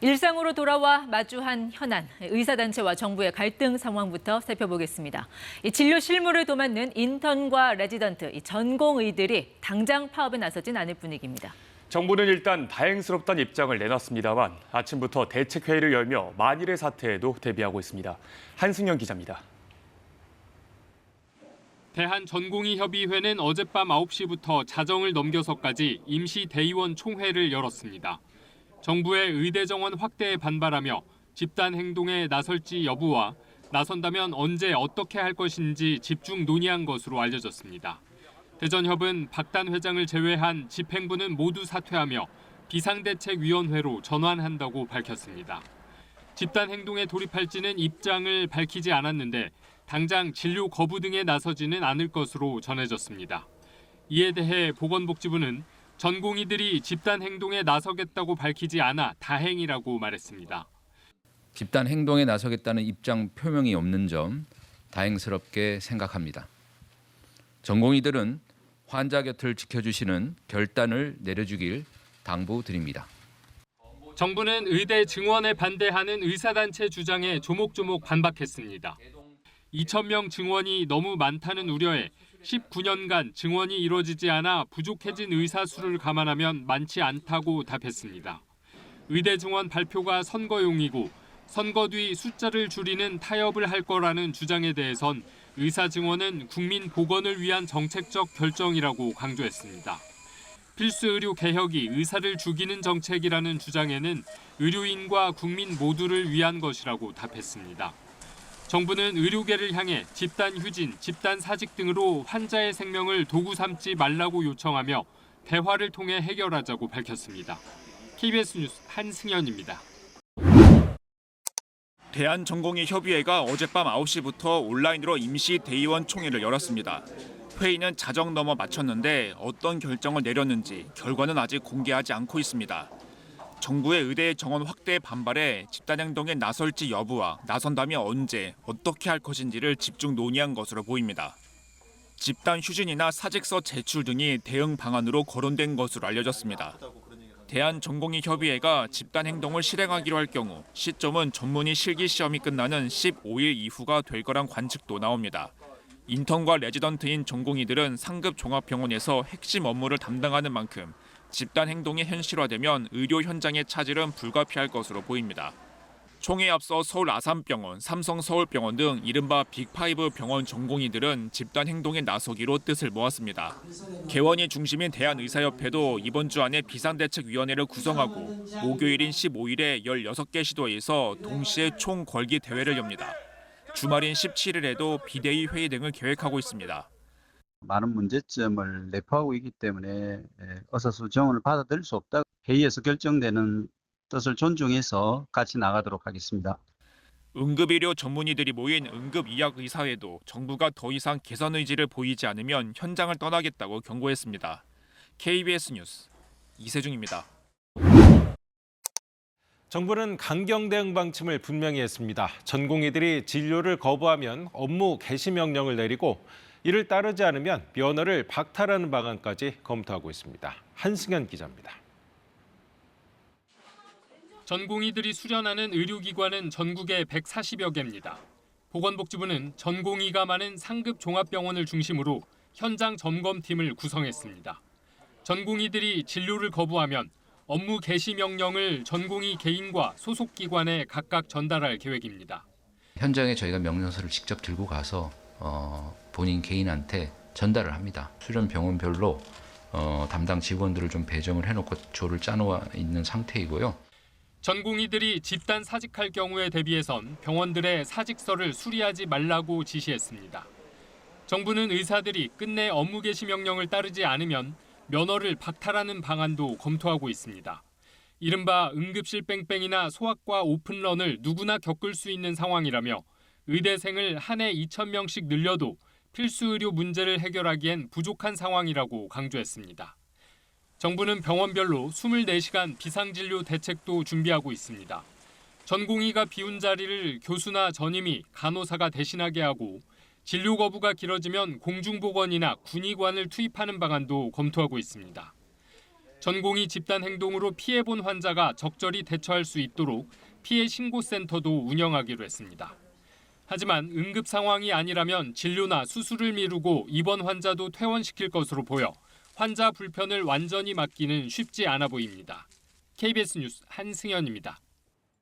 일상으로 돌아와 마주한 현안, 의사단체와 정부의 갈등 상황부터 살펴보겠습니다. 진료 실무를 도맡는 인턴과 레지던트, 전공의들이 당장 파업에 나서진 않을 분위기입니다. 정부는 일단 다행스럽다는 입장을 내놨습니다만 아침부터 대책회의를 열며 만일의 사태에도 대비하고 있습니다. 한승현 기자입니다. 대한전공의협의회는 어젯밤 9시부터 자정을 넘겨서까지 임시 대의원 총회를 열었습니다. 정부의 의대 정원 확대에 반발하며 집단 행동에 나설지 여부와 나선다면 언제 어떻게 할 것인지 집중 논의한 것으로 알려졌습니다. 대전협은 박단 회장을 제외한 집행부는 모두 사퇴하며 비상대책위원회로 전환한다고 밝혔습니다. 집단 행동에 돌입할지는 입장을 밝히지 않았는데 당장 진료 거부 등에 나서지는 않을 것으로 전해졌습니다. 이에 대해 보건복지부는 전공의들이 집단 행동에 나서겠다고 밝히지 않아 다행이라고 말했습니다. 집단 행동에 나서겠다는 입장 표명이 없는 점 다행스럽게 생각합니다. 전공의들은 환자 곁을 지켜주시는 결단을 내려주길 당부드립니다. 정부는 의대 증원에 반대하는 의사단체 주장에 조목조목 반박했습니다. 2,000명 증원이 너무 많다는 우려에 19년간 증원이 이루어지지 않아 부족해진 의사 수를 감안하면 많지 않다고 답했습니다. 의대 증원 발표가 선거용이고 선거 뒤 숫자를 줄이는 타협을 할 거라는 주장에 대해선 의사 증원은 국민 보건을 위한 정책적 결정이라고 강조했습니다. 필수 의료 개혁이 의사를 죽이는 정책이라는 주장에는 의료인과 국민 모두를 위한 것이라고 답했습니다. 정부는 의료계를 향해 집단 휴진, 집단 사직 등으로 환자의 생명을 도구 삼지 말라고 요청하며 대화를 통해 해결하자고 밝혔습니다. KBS 뉴스 한승현입니다. 대한전공의협의회가 어젯밤 9시부터 온라인으로 임시 대의원 총회를 열었습니다. 회의는 자정 넘어 마쳤는데 어떤 결정을 내렸는지 결과는 아직 공개하지 않고 있습니다. 정부의 의대 정원 확대에 반발해 집단 행동에 나설지 여부와 나선다면 언제, 어떻게 할 것인지를 집중 논의한 것으로 보입니다. 집단 휴진이나 사직서 제출 등이 대응 방안으로 거론된 것으로 알려졌습니다. 대한전공의협의회가 집단 행동을 실행하기로 할 경우 시점은 전문의 실기 시험이 끝나는 15일 이후가 될 거란 관측도 나옵니다. 인턴과 레지던트인 전공의들은 상급 종합병원에서 핵심 업무를 담당하는 만큼 집단 행동이 현실화되면 의료 현장의 차질은 불가피할 것으로 보입니다. 총회에 앞서 서울 아산병원, 삼성 서울병원 등 이른바 빅5 병원 전공의들은 집단 행동에 나서기로 뜻을 모았습니다. 개원이 중심인 대한의사협회도 이번 주 안에 비상대책위원회를 구성하고 목요일인 15일에 16개 시도에서 동시에 총 걸기 대회를 엽니다. 주말인 17일에도 비대위 회의 등을 계획하고 있습니다. 많은 문제점을 내포하고 있기 때문에 어서서 정원을 받아들일 수 없다. 회의에서 결정되는 뜻을 존중해서 같이 나가도록 하겠습니다. 응급의료 전문의들이 모인 응급의학의사회도 정부가 더 이상 개선 의지를 보이지 않으면 현장을 떠나겠다고 경고했습니다. KBS 뉴스 이세중입니다. 정부는 강경 대응 방침을 분명히 했습니다. 전공의들이 진료를 거부하면 업무 개시 명령을 내리고 이를 따르지 않으면 면허를 박탈하는 방안까지 검토하고 있습니다. 한승현 기자입니다. 전공의들이 수련하는 의료기관은 전국에 140여 개입니다. 보건복지부는 전공의가 많은 상급 종합병원을 중심으로 현장 점검팀을 구성했습니다. 전공의들이 진료를 거부하면 업무 개시 명령을 전공의 개인과 소속기관에 각각 전달할 계획입니다. 현장에 저희가 명령서를 직접 들고 가서 본인 개인한테 전달을 합니다. 수련 병원별로 담당 직원들을 좀 배정을 해놓고 조를 짜놓아 있는 상태이고요. 전공의들이 집단 사직할 경우에 대비해선 병원들의 사직서를 수리하지 말라고 지시했습니다. 정부는 의사들이 끝내 업무 개시 명령을 따르지 않으면 면허를 박탈하는 방안도 검토하고 있습니다. 이른바 응급실 뺑뺑이나 소아과 오픈런을 누구나 겪을 수 있는 상황이라며 의대생을 한 해 2,000명씩 늘려도 필수 의료 문제를 해결하기엔 부족한 상황이라고 강조했습니다. 정부는 병원별로 24시간 비상진료 대책도 준비하고 있습니다. 전공의가 비운 자리를 교수나 전임의, 간호사가 대신하게 하고 진료 거부가 길어지면 공중보건이나 군의관을 투입하는 방안도 검토하고 있습니다. 전공의 집단 행동으로 피해본 환자가 적절히 대처할 수 있도록 피해 신고센터도 운영하기로 했습니다. 하지만 응급 상황이 아니라면 진료나 수술을 미루고 입원 환자도 퇴원시킬 것으로 보여 환자 불편을 완전히 막기는 쉽지 않아 보입니다. KBS 뉴스 한승현입니다.